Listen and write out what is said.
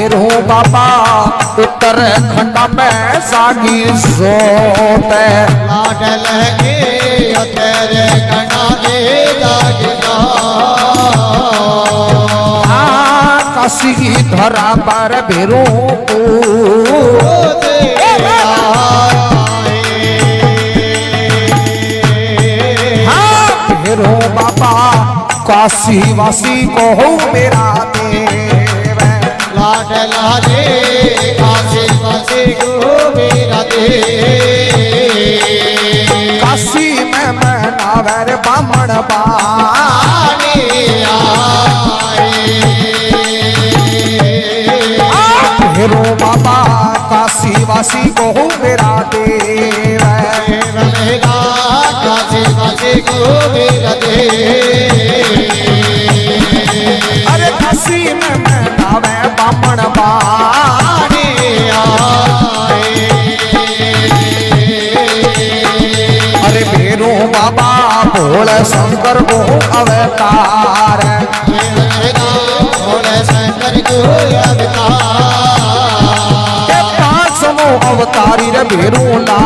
भेरू बाबा उत्तराखंड में सागी जोत लाडल के उत्तराखंड में सागी काशी की धरा पर भेरू भेरू बाबा काशी वासी को हो मेरा देव लाडला रे काशी वासी को मेरा देव काशी में मनावर बामण बानी भेरू बाबा काशी वासी को हो मेरा देव काशी वासी को मेरा देव अरे काशी में मनावे बामण बानी अरे भेरू बाबा भोले शंकर को अवतार भोले शंकर को अवतार पांचवो अवतारी रे भेरू ला